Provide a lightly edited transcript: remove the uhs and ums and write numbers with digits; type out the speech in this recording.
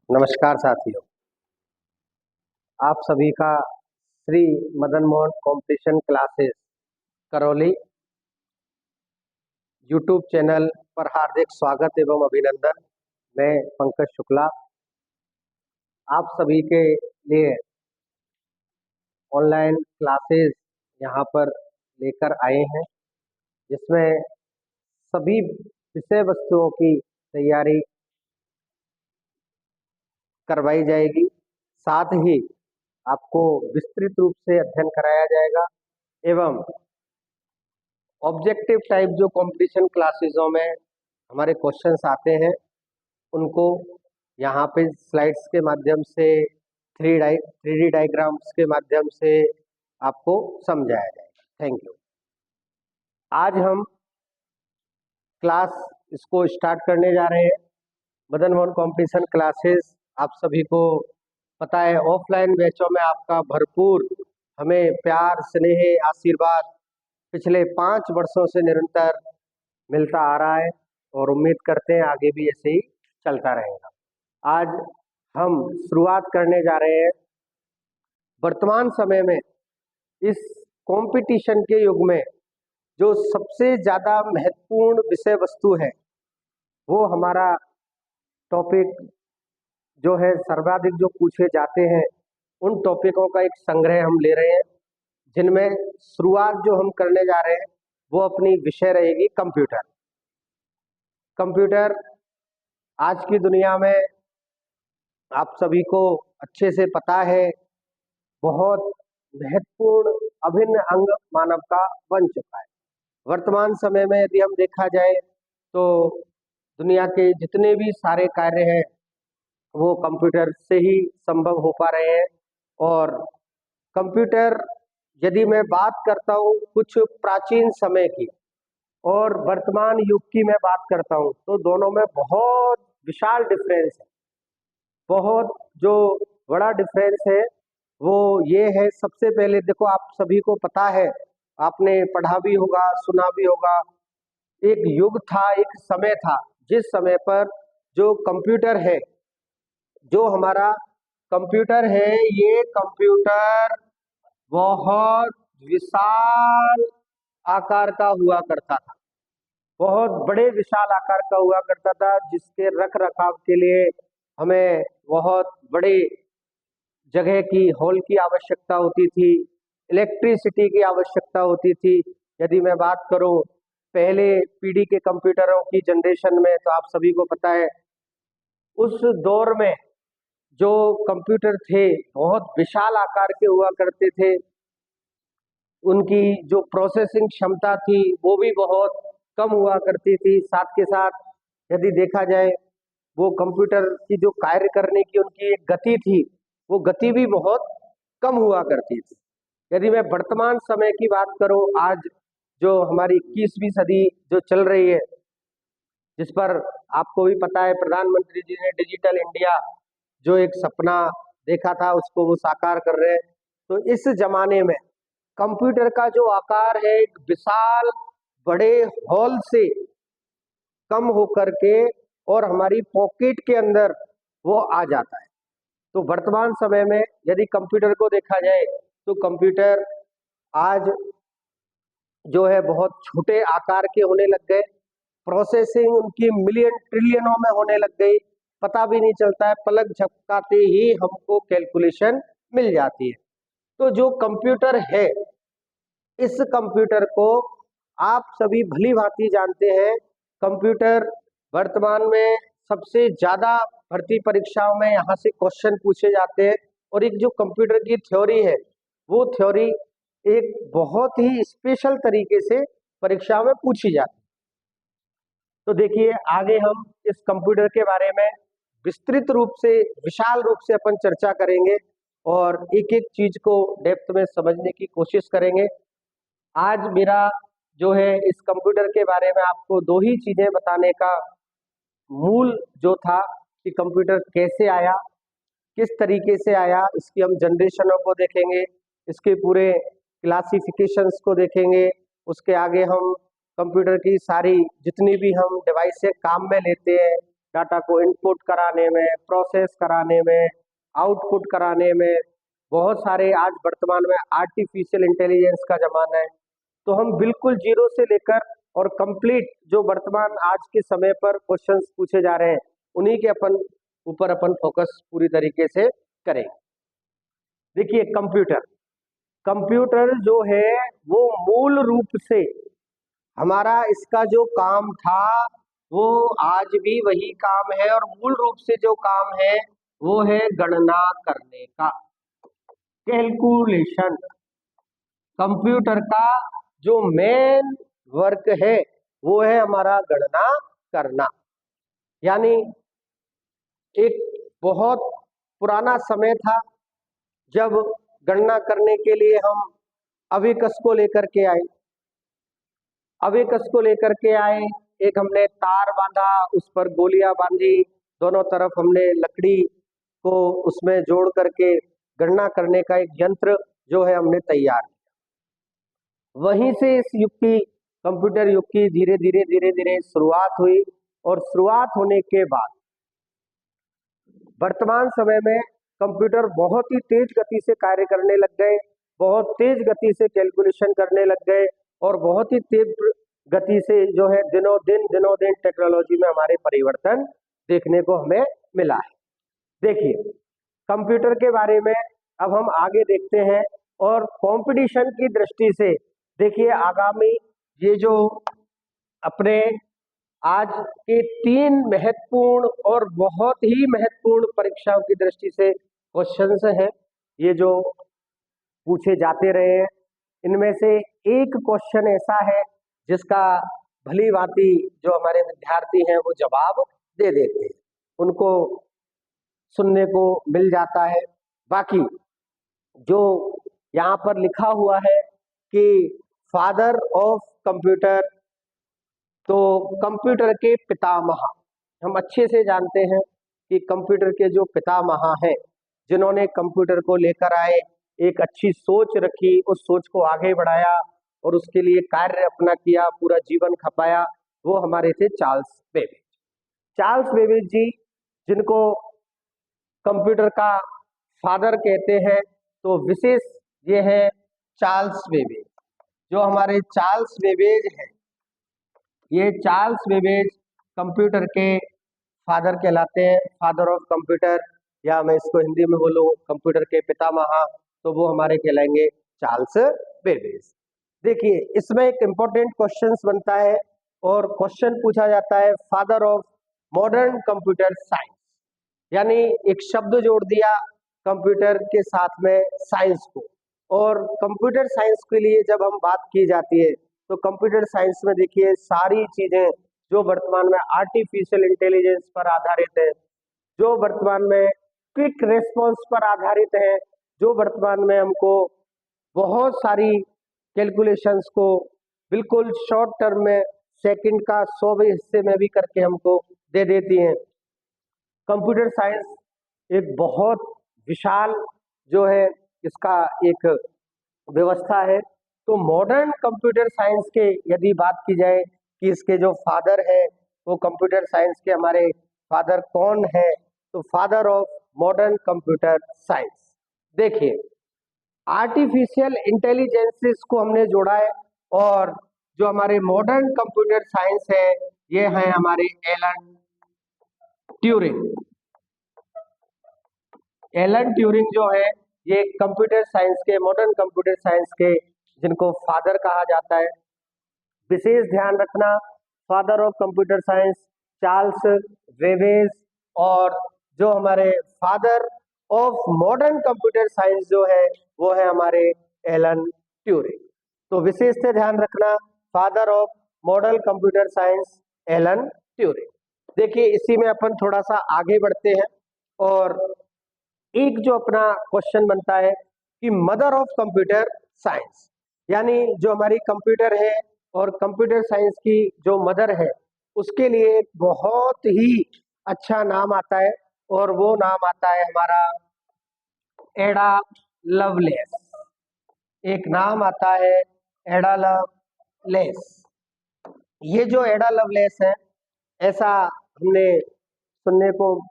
नमस्कार साथियों, आप सभी का Shri Madan Mohan competition classes Karauli YouTube channel पर हार्दिक स्वागत एवं अभिनंदन। मैं पंकज शुक्ला आप सभी के लिए ऑनलाइन क्लासेस यहाँ पर लेकर आए हैं, जिसमें सभी विषय वस्तुओं की तैयारी करवाई जाएगी। साथ ही आपको विस्तृत रूप से अध्ययन कराया जाएगा एवं ऑब्जेक्टिव टाइप जो कंपटीशन क्लासेसों में हमारे क्वेश्चंस आते हैं उनको यहाँ पे स्लाइड्स के माध्यम से थ्री डी डायग्राम्स के माध्यम से आपको समझाया जाएगा। Thank you. आज हम क्लास इसको स्टार्ट करने जा रहे हैं। मदन मोहन कंपटीशन क्लासेस आप सभी को पता है, ऑफलाइन बैचों में आपका भरपूर हमें प्यार, स्नेह, आशीर्वाद पिछले 5 वर्षों से निरंतर मिलता आ रहा है और उम्मीद करते हैं आगे भी ऐसे ही चलता रहेगा। आज हम शुरुआत करने जा रहे हैं। वर्तमान समय में इस कंपटीशन के युग में जो सबसे ज़्यादा महत्वपूर्ण विषय वस्तु है वो हमारा टॉपिक जो है सर्वाधिक जो पूछे जाते हैं उन टॉपिकों का एक संग्रह हम ले रहे हैं, जिनमें शुरुआत जो हम करने जा रहे हैं वो अपनी विषय रहेगी कंप्यूटर। कंप्यूटर आज की दुनिया में आप सभी को अच्छे से पता है, बहुत महत्वपूर्ण अभिन्न अंग मानव का बन चुका है। वर्तमान समय में यदि हम देखा जाए तो दुनिया के जितने भी सारे कार्य हैं वो कंप्यूटर से ही संभव हो पा रहे हैं। और कंप्यूटर, यदि मैं बात करता हूँ कुछ प्राचीन समय की और वर्तमान युग की मैं बात करता हूँ तो दोनों में बहुत विशाल डिफरेंस है। बहुत जो बड़ा डिफरेंस है वो ये है, सबसे पहले देखो, आप सभी को पता है, आपने पढ़ा भी होगा, सुना भी होगा, एक युग था, एक समय था जिस समय पर जो कंप्यूटर है, जो हमारा कंप्यूटर है, ये कंप्यूटर बहुत विशाल आकार का हुआ करता था, बहुत बड़े विशाल आकार का हुआ करता था, जिसके रख रखाव के लिए हमें बहुत बड़े जगह की, हॉल की आवश्यकता होती थी, इलेक्ट्रिसिटी की आवश्यकता होती थी। यदि मैं बात करूं पहले पीढ़ी के कंप्यूटरों की जनरेशन में, तो आप सभी को पता है उस दौर में जो कंप्यूटर थे बहुत विशाल आकार के हुआ करते थे। उनकी जो प्रोसेसिंग क्षमता थी वो भी बहुत कम हुआ करती थी। साथ के साथ यदि देखा जाए वो कंप्यूटर की जो कार्य करने की उनकी एक गति थी, वो गति भी बहुत कम हुआ करती थी। यदि मैं वर्तमान समय की बात करूं, आज जो हमारी 21वीं सदी जो चल रही है, जिस पर आपको भी पता है प्रधानमंत्री जी ने डिजिटल इंडिया जो एक सपना देखा था उसको वो साकार कर रहे हैं। तो इस जमाने में कंप्यूटर का जो आकार है एक विशाल बड़े हॉल से कम होकर के और हमारी पॉकेट के अंदर वो आ जाता है। तो वर्तमान समय में यदि कंप्यूटर को देखा जाए तो कंप्यूटर आज जो है बहुत छोटे आकार के होने लग गए, प्रोसेसिंग उनकी मिलियन ट्रिलियनों में होने लग गई, पता भी नहीं चलता है, पलक झपकाते ही हमको कैलकुलेशन मिल जाती है। तो जो कंप्यूटर है, इस कंप्यूटर को आप सभी भली भांति जानते हैं। कंप्यूटर वर्तमान में सबसे ज्यादा भर्ती परीक्षाओं में यहाँ से क्वेश्चन पूछे जाते हैं और एक जो कंप्यूटर की थ्योरी है वो थ्योरी एक बहुत ही स्पेशल तरीके से परीक्षा में पूछी जाती है। तो देखिए, आगे हम इस कंप्यूटर के बारे में विस्तृत रूप से, विशाल रूप से अपन चर्चा करेंगे और एक एक चीज को डेप्थ में समझने की कोशिश करेंगे। आज मेरा जो है इस कंप्यूटर के बारे में आपको दो ही चीजें बताने का मूल जो था कि कंप्यूटर कैसे आया, किस तरीके से आया, इसकी हम जनरेशनों को देखेंगे, इसके पूरे क्लासिफिकेशंस को देखेंगे, उसके आगे हम कंप्यूटर की सारी जितनी भी हम डिवाइसें काम में लेते हैं, डाटा को इनपुट कराने में, प्रोसेस कराने में, आउटपुट कराने में। बहुत सारे आज वर्तमान में आर्टिफिशियल इंटेलिजेंस का जमाना है, तो हम बिल्कुल जीरो से लेकर और कंप्लीट जो वर्तमान आज के समय पर क्वेश्चंस पूछे जा रहे हैं उन्हीं के ऊपर अपन फोकस पूरी तरीके से करेंगे। देखिए कंप्यूटर जो है वो मूल रूप से हमारा इसका जो काम था वो आज भी वही काम है, और मूल रूप से जो काम है वो है गणना करने का, कैलकुलेशन। कंप्यूटर का जो मेन वर्क है वो है हमारा गणना करना। यानी एक बहुत पुराना समय था जब गणना करने के लिए हम अबेकस को लेकर के आए। एक हमने तार बांधा, उस पर गोलियां बांधी, दोनों तरफ हमने लकड़ी को उसमें जोड़ करके गणना करने का एक यंत्र जो है हमने तैयार किया। वहीं से इस युग की, कंप्यूटर युग की धीरे धीरे शुरुआत हुई, और शुरुआत होने के बाद वर्तमान समय में कंप्यूटर बहुत ही तेज गति से कार्य करने लग गए, बहुत तेज गति से कैलकुलेशन करने लग गए, और बहुत ही तेज गति से जो है दिनों दिन टेक्नोलॉजी में हमारे परिवर्तन देखने को हमें मिला है। देखिए कंप्यूटर के बारे में अब हम आगे देखते हैं, और कंपटीशन की दृष्टि से देखिए आगामी ये जो अपने आज के 3 महत्वपूर्ण और बहुत ही महत्वपूर्ण परीक्षाओं की दृष्टि से क्वेश्चंस हैं, ये जो पूछे जाते रहे हैं, इनमें से एक क्वेश्चन ऐसा है जिसका भली भांति जो हमारे विद्यार्थी हैं वो जवाब दे देते हैं, उनको सुनने को मिल जाता है। बाकी जो यहाँ पर लिखा हुआ है कि फादर ऑफ कंप्यूटर, तो कंप्यूटर के पितामह, हम अच्छे से जानते हैं कि कंप्यूटर के जो पितामह हैं, जिन्होंने कंप्यूटर को लेकर आए, एक अच्छी सोच रखी, उस सोच को आगे बढ़ाया और उसके लिए कार्य अपना किया, पूरा जीवन खपाया, वो हमारे थे चार्ल्स बेबेज। चार्ल्स बेबेज जी, जिनको कंप्यूटर का फादर कहते हैं, तो विशेष ये है चार्ल्स बेबेज। जो हमारे चार्ल्स बेबेज हैं, ये चार्ल्स बेबेज कंप्यूटर के फादर कहलाते हैं, फादर ऑफ कंप्यूटर, या मैं इसको हिंदी में बोलूं कंप्यूटर के पितामह, तो वो हमारे कहलाएंगे चार्ल्स बेबेज। देखिए इसमें एक इंपॉर्टेंट क्वेश्चन बनता है, और क्वेश्चन पूछा जाता है father of modern computer science, यानी एक शब्द जोड़ दिया कंप्यूटर के साथ में साइंस को। और कंप्यूटर साइंस के लिए जब हम बात की जाती है, तो कंप्यूटर साइंस में देखिए सारी चीजें जो वर्तमान में आर्टिफिशियल इंटेलिजेंस पर आधारित है, जो वर्तमान में क्विक रेस्पॉन्स पर आधारित है, जो वर्तमान में हमको बहुत सारी कैलकुलेशंस को बिल्कुल शॉर्ट टर्म में सेकंड का 100वें हिस्से में भी करके हमको दे देती हैं। कंप्यूटर साइंस एक बहुत विशाल जो है इसका एक व्यवस्था है। तो मॉडर्न कंप्यूटर साइंस के यदि बात की जाए कि इसके जो फादर है वो कंप्यूटर साइंस के हमारे फादर कौन है, तो father of modern computer science, देखिए आर्टिफिशियल इंटेलिजेंसेस को हमने जोड़ा है, और जो हमारे मॉडर्न कंप्यूटर साइंस है ये है हमारे एलन ट्यूरिंग। एलन ट्यूरिंग जो है ये कंप्यूटर साइंस के, मॉडर्न कंप्यूटर साइंस के जिनको फादर कहा जाता है। विशेष ध्यान रखना, father of computer science Charles Babbage, और जो हमारे father of modern computer science जो है वो है हमारे एलन ट्यूरिंग। तो विशेष से ध्यान रखना, father of modern computer science Alan Turing. देखिए इसी में अपन थोड़ा सा आगे बढ़ते हैं, और एक जो अपना क्वेश्चन बनता है कि मदर ऑफ कंप्यूटर साइंस, यानी जो हमारी कंप्यूटर है और कंप्यूटर साइंस की जो मदर है उसके लिए एक बहुत ही अच्छा नाम आता है, और वो नाम आता है हमारा एडा लवलेस। एक नाम आता है एडा लवलेस। ये जो एडा लवलेस है, ऐसा हमने सुनने को